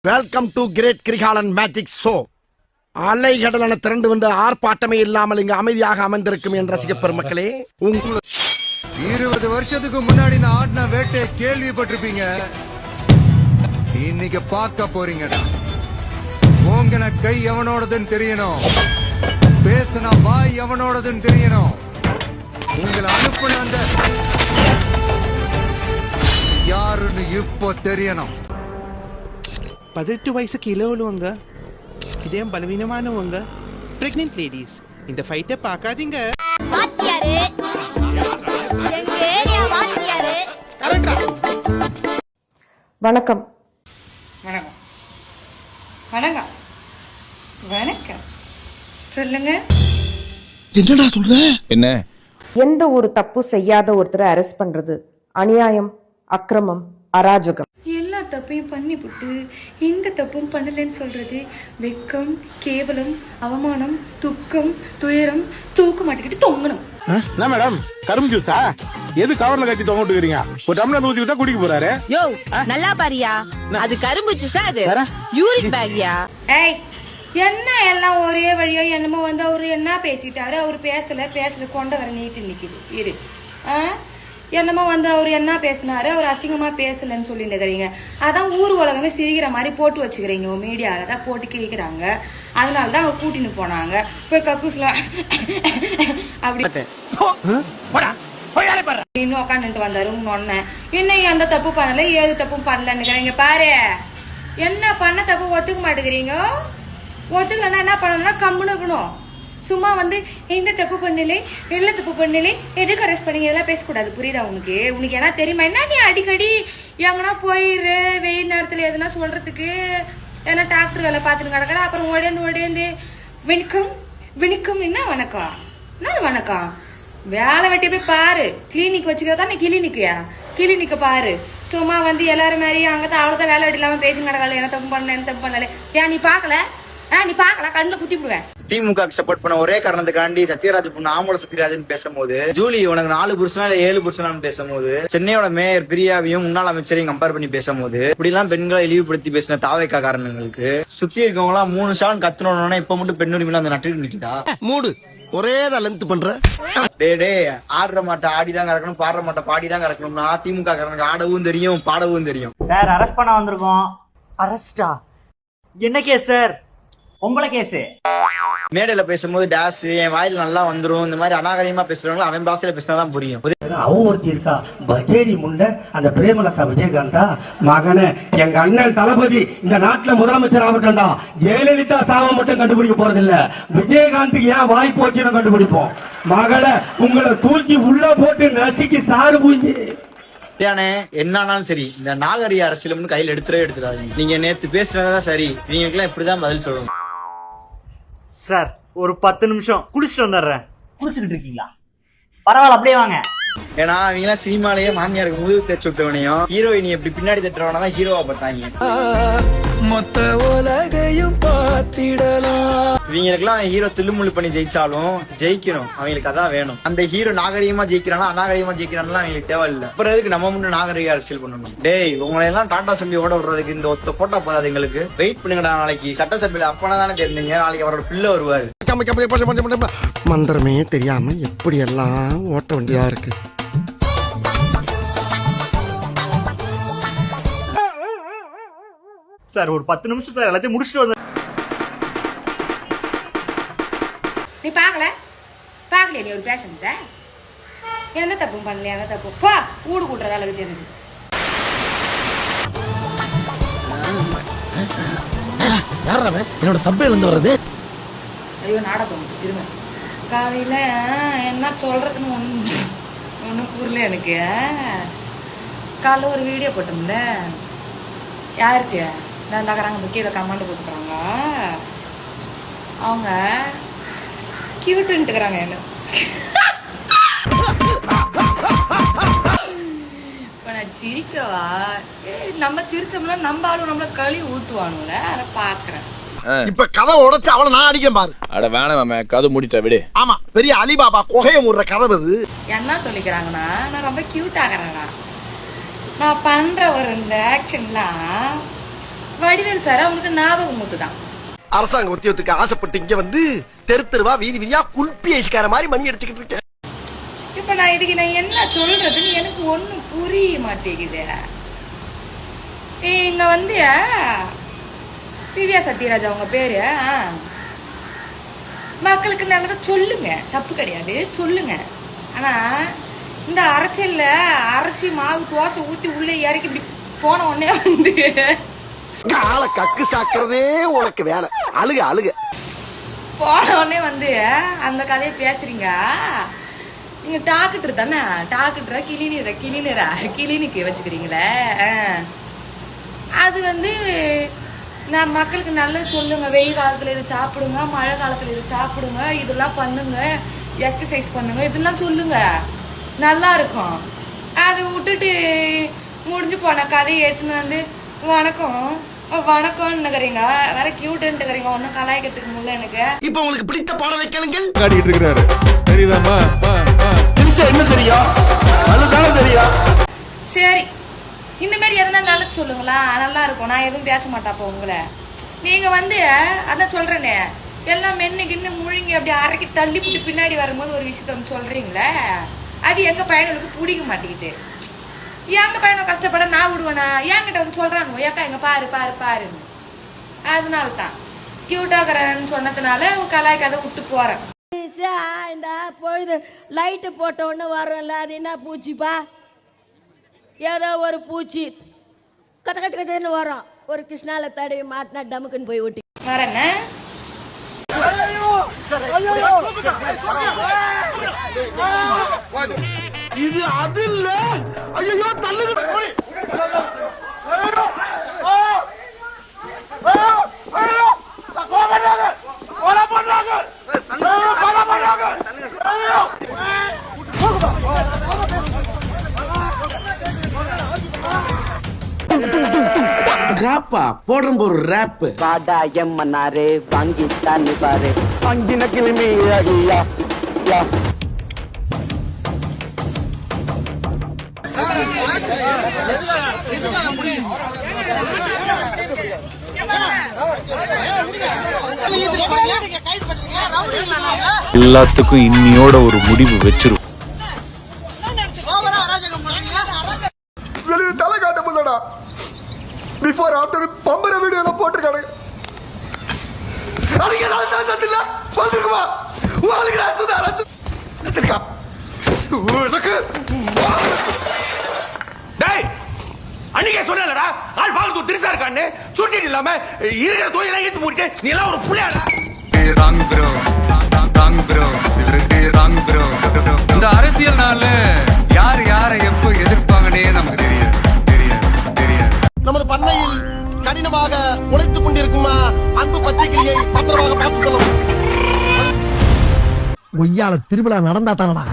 Welcome to great Kirikalan magic show. அலைகடலான திரண்டு வந்து ஆர்ப்பாட்டமே இல்லாமல் இங்கு அமைதியாக அமர்ந்திருக்கும் என் ரசிக பெருமக்களே, 20 வருஷத்துக்கு முன்னாடி நான் ஆடின வேட்டை கேள்விப்பட்டிருப்பீங்க. இன்னைக்கு பார்க்க போறீங்கடா. ஓங்கின கை எவனோடதுன்னு தெரியணும், பேசின வாய் எவனோடதுன்னு தெரியணும். உங்களை அனுப்புன அந்த யாருன்னு இப்போ தெரியணும். 18 வயசு கிலோ உள்ளவங்க, இதயம் பலவீனமானவங்க, பிரெக்னென்ட் லேடிஸ் இந்த ஃபைட்டை பார்க்காதீங்க. வணக்கம். வணக்கம் வணக்கம் வணக்கம். சொல்லுங்க. என்னடா சொல்ற? என்ன? எந்த ஒரு தப்பு செய்யாத ஒருத்தரை அரெஸ்ட் பண்றது அநியாயம், அக்கிரமம், அராஜகம். எல்லா தப்பையும் பண்ணிவிட்டு எந்த தப்பும் பண்ணலன்னு சொல்றது வெக்கம், கேவலம், அவமானம், துக்கம், துயரம், தூக்க மாட்டிக்கிட்டு தொங்கணும். என்ன மேடம், கரும்பு ஜூஸா? எது கவர்ல கட்டி தொங்க விட்டுக்கிறீங்க? ஒரு டம்ளர் ஊத்தி விட்டா குடிக்க போறாரு. யோ நல்லா பாரியா, அது கரும்பு ஜூஸா? அது யூரின் பேக்யா? ஏய், என்ன எல்லாம் ஒரே வழியோ என்னமோ வந்து அவரு என்ன பேசிட்டாரு, அவரு பேசல கொண்ட வர நீட்டு நிக்குது இரு. என்னமோ வந்து அவர் என்ன பேசினாரு, அவர் அசிங்கமா பேசலன்னு சொல்லிட்டு இருக்கிறீங்க. அதான் ஊர் உலகமே சிரிக்கிற மாதிரி போட்டு வச்சுக்கிறீங்க, மீடியால தான் போட்டு கிழிக்கிறாங்க. அதனாலதான் அவங்க கூட்டின்னு போனாங்க. போய் கக்கூஸ்லாம் அப்படி இன்னும் உட்காந்துட்டு வந்தாரு. ஒன்னு இன்னும் எந்த தப்பு பண்ணல, ஏது தப்பும் பண்ணலன்னு பாரு. என்ன பண்ண தப்பு ஒத்துக்க மாட்டேங்கிறீங்க. ஒத்துக்கலன்னா என்ன பண்ணணும்னா கம்முன்னு இருக்கணும். சும்மா வந்து எந்த தப்பு பண்ணலே, எல்லா தப்பு பண்ணலே, எதுக்கு அரெஸ்ட் பண்ணீங்க, இதெல்லாம் பேசக்கூடாது. புரியுதா உனக்கு? உனக்கு என்ன தெரியுமா? என்ன நீ அடிக்கடி எங்கன்னா போயிரு வெயில் நேரத்துல எதுனா சொல்றதுக்கு, ஏன்னா டாக்டர் வேலை பார்த்துட்டு கிடக்குற. அப்புறம் ஓடேந்து வணக்கம் வணக்கம். என்ன வணக்கம்? என்ன வணக்கம்? வேலை வெட்டி போய் பாரு. கிளினிக் வச்சுக்கிறதா நீ கிளினிக்க பாரு. சும்மா வந்து எல்லாரும் மாதிரி அங்கதான் அவ்வளவுதான் வேலை வெட்டி இல்லாம பேசி கிடக்கல. என்ன தப்பு பண்ணல, என்ன தப்பு பண்ணல. ஏன் நீ பாக்கல? நீ பாக்கல, கண்ணுல குத்தி விடுவேன். திமுக சப்போர்ட் பண்ண ஒரே காரணத்துக்காண்டி சத்யராஜ் பொண்ணு ஆம்பளை சத்யராஜன் பேசும்போது, ஜூலி உனக்கு 4 புருஷனா இல்ல 7 புருஷனான்னு பேசும்போது, சென்னையோட மேயர் பிரியாவையும் முன்னாள் அமைச்சரையும் கம்பேர் பண்ணி பேசும்போது, இப்படி எல்லாம் பெண்களை இழிவுபடுத்தி பேசின தாவேக்கா காரணங்களுக்கு சுத்தி இருக்கவங்க எல்லாம் 3 ஷான் கத்துனோன்னா இப்ப மட்டும் பெண்ணுரிமையில அந்த நட்டு நிக்குதா? மூடு ஒரே லென்த் பண்ற. டே ஆடுற மாட்டை ஆடிதான் கறக்கணும், பாடுற மாட்டை பாடிதான் கறக்கணும்னா திமுக காரனுக்கு ஆடவும் தெரியும், பாடவும் தெரியும். சார் அரெஸ்ட் பண்ண வந்திருக்கோம். அரெஸ்டா? என்ன கேஸ் சார்? பொம்பளை கேஸ். மேடையில பேசும்போது டாஸ் என் வாயில நல்லா வந்துரும், இந்த மாதிரி அநாகரிகமா பேசுறவங்க அவன் பாசையில பேசினாதான் புரியும். அவன் ஒருத்தி இருக்கா, பஜேரி முண்ட அந்த பிரேமலதா விஜயகாந்தா மகனே, எங்க அண்ணன் தளபதி இந்த நாட்டுல முதலமைச்சர் ஆகட்டும்டா. ஜெயலலிதா சாவ மட்டும் கண்டுபிடிக்க போறது இல்ல, விஜயகாந்துக்கு ஏன் வாய் போச்சுன்னு கண்டுபிடிப்போம். மகளை உங்களை தூக்கி உள்ள போட்டு நசுக்கி சாறு பூஞ்சி என்னாலும் சரி, இந்த நாகரிக அரசியல் கையில எடுத்துடாது. நீங்க நேத்து பேசுறதுதான் சரி, நீங்க இப்படிதான் பதில் சொல்லணும். சார் ஒரு 10 நிமிஷம் குளிச்சுட்டு வந்துடுறேன். குளிச்சுக்கிட்டு இருக்கீங்களா? பரவாயில்ல, அப்படியே வாங்க. ஏன்னா அவங்க எல்லாம் சினிமாலேயே மாமியாருக்கு முதுகு தேய்ச்சி விட்டவனையும் ஹீரோயினி எப்படி பின்னாடி தட்டுறவனா ஹீரோவா பார்த்தாங்க. மொத்த உலகையும் பார்த்திடலாம். இவங்களுக்கெல்லாம் ஹீரோ தில்லுமுள்ளு பண்ணி ஜெயிச்சாலும் ஜெயிக்கணும், அவங்களுக்கு அதான் வேணும். அந்த ஹீரோ நாகரிகமா ஜெயிக்கிறானா அநாகரிகமா ஜெயிக்கிறான்லாம் அவங்களுக்கு தேவையில்லை. அப்புறம் எதுக்கு நம்ம முன்ன நாகரிக அரசியல் பண்ணணும்? டேய், உங்களை எல்லாம் டாடா சொல்லி ஓட விடுறதுக்கு இந்த ஒத்த போட்டோ போதாது எங்களுக்கு. வெயிட் பண்ணுங்கடா, நாளைக்கு சட்டசபையில அப்பனா தானே தெரிஞ்சீங்க, நாளைக்கு அவரோட பிள்ளை வருவாரு. மந்திரமே தெரியாம எப்படி எல்லாம் ஓட்ட வேண்டியதா இருக்கு. சார் ஒரு 10 நிமிஷம் சார், எல்லாத்தையும் முடிச்சுட்டு வந்து. நீ பாக்கலையா நீ ஒரு பேஷண்ட? எந்த தப்பும் பண்ணலையா? எந்த தப்பு போ ஊடு கூட்டுறது அளவுக்கு தெரியுது. என்னோட சப்பையில இருந்து வருது. ஐயோ நாடகம் இருங்க. காலையில என்ன சொல்றதுன்னு ஒன்றும் புரியல எனக்கு. காலைல ஒரு வீடியோ போட்டோம்ல, யார்கிட்ட இந்த நகராங்க கீழே கமெண்ட் போட்டுக்கிறாங்க. அவங்க கியூட்டுன்ட்டுக்கிறாங்க என்ன. இப்போ நான் சிரிக்கவா? நம்ம சிரிச்சோம்னா நம்ம ஆளும் நம்மள களி ஊத்துவானுங்கள, அதை பாக்குறேன். இப்ப கதை உடைச்சு அவளை நான் அடிக்கிறேன் பாரு. அட வேணாம், கதை முடிச்சா விடு. ஆமா, பெரிய அலிபாபா குகைய மூடுற கதவு அது. என்ன சொல்லிக்கிறாங்கன்னா நான் ரொம்ப கியூட் ஆகிறேன்னா, நான் பண்ற ஒரு இந்த ஆக்ஷன்லாம் வடிவேல் சார் அவங்களுக்கு ஞாபகம் மூட்டுதான். அரசாங்க உத்தியோகத்துக்கு ஆசைப்பட்டு இங்க வந்து தெரு தெருவா வீதி வீதியா குல்பி ஐஸ்கார மாதிரி மணி அடிச்சுக்கிட்டு இருக்கேன். இப்ப நான் இதுக்கு நான் என்ன சொல்றதுன்னு எனக்கு ஒண்ணும் புரிய மாட்டேங்குது. இங்க வந்து திவ்யா சத்யராஜ் அவங்க பேரு, மக்களுக்கு நல்லதை சொல்லுங்க, தப்பு கிடையாது, சொல்லுங்க. ஆனா இந்த அரசியல்ல அரிசி மாவு தோசை ஊத்தி உள்ள இறக்கி இப்படி போன உடனே வந்து கால கக்கு சாக்குறதே உனக்கு வேலை. அழுக அழுக போன உடனே வந்து அந்த கதையை பேசுறீங்க. நீங்க டாக்டர் தானே, டாக்டரா கிளினிக்கு வச்சுக்கிறீங்களே. அது வந்து நான் மக்களுக்கு நல்லது சொல்லுங்க. வெயில் காலத்துல இது சாப்பிடுங்க, மழை காலத்துல இது சாப்பிடுங்க, இதெல்லாம் பண்ணுங்க, எக்ஸசைஸ் பண்ணுங்க, இதெல்லாம் சொல்லுங்க, நல்லா இருக்கும். அதை விட்டுட்டு முடிஞ்சு போன கதையை எடுத்துன்னு வந்து வணக்கம் வணக்கம்னுக்கிறீங்க, வேற கியூட்டுன்னுக்கிறீங்க. ஒன்னும் கலாய்க்கிறதுக்கு முடியல எனக்கு. இப்ப உங்களுக்கு பிடித்த பாடலை கேளுங்கள். காட்டிட்டு இருக்கிறாரு தெரியுதாமா? என்ன தெரியும்? அதுதானே தெரியும். சரி, இந்த மாதிரி எதனா நல்லது சொல்லுங்களா, நல்லா இருக்கும். நான் எதுவும் பேச மாட்டாப்போ உங்களை. நீங்க வந்து அதான் சொல்றேனே, எல்லாம் மென்னு கிண்ணு முழுங்கி அப்படி அரைக்கி தள்ளி போட்டு பின்னாடி வரும்போது ஒரு விஷயத்த வந்து சொல்றீங்களே, அது எங்க பையனுக்கு பிடிக்க மாட்டேங்குது. எங்க பையனை கஷ்டப்பட நான் விடுவேனா? என்கிட்ட வந்து சொல்றாங்க, ஏக்கா எங்க பாரு பாரு பாருன்னு. அதனால தான் கியூட்டாகிறன்னு சொன்னதுனால கலாய்க்காத விட்டு போறேன். இந்த பொழுது லைட்டு போட்ட உடனே வரும்ல, அது என்ன பூச்சிப்பா? ஏதோ ஒரு பூச்சி கச்ச கச்ச கச்சன்னு வரும். ஒரு கிருஷ்ணால தடவி மாட்டினா டமுக்குன்னு போய் ஒட்டி வரேங்க. இது அது இல்ல. ஐயோ தள்ளுது. ராப்பா போடுற ஒரு ரேப். வாடா எம்மனாரே வாங்கி தண்ணி பாரு அங்கின கிளிமி ஐயா யா. எல்லாத்துக்கும் இன்னியோட ஒரு முடிவு வச்சிரும். வெளியே தலை காட்ட முடியலடா. பிஃபோர் ஆஃப்டர் பம்பர வீடியோல போட்டிருக்காங்க. அதுக்கு நான் சந்ததில்ல வந்துருக்குமா? உங்களுக்கு நான் சுதா அழைச்சிருக்கா. டேய், அன்னைக்கே சொன்னலடா, ஆள் பாலத்து திருசா இருக்கான்னு. சுட்டிட்டு இல்லாம இருக்கிற தொழிலை எடுத்து மூடிட்டு நீ எல்லாம் ஒரு புள்ளையாடா. ராங் ப்ரோ, ராங் ப்ரோ, சிவரே ராங் ப்ரோ. இந்த அரசியல்னால யார் யாரை எப்போ எதிர்ப்பாங்கன்னே நமக்கு தெரியாது. நமது பண்ணையில் கடினமாக உழைத்துக் கொண்டிருக்கும் அன்பு பச்சை கிளியை பத்திரமாக பார்த்துக் கொள்ளும். ஒய்யால திருவிழா நடந்தா தானடா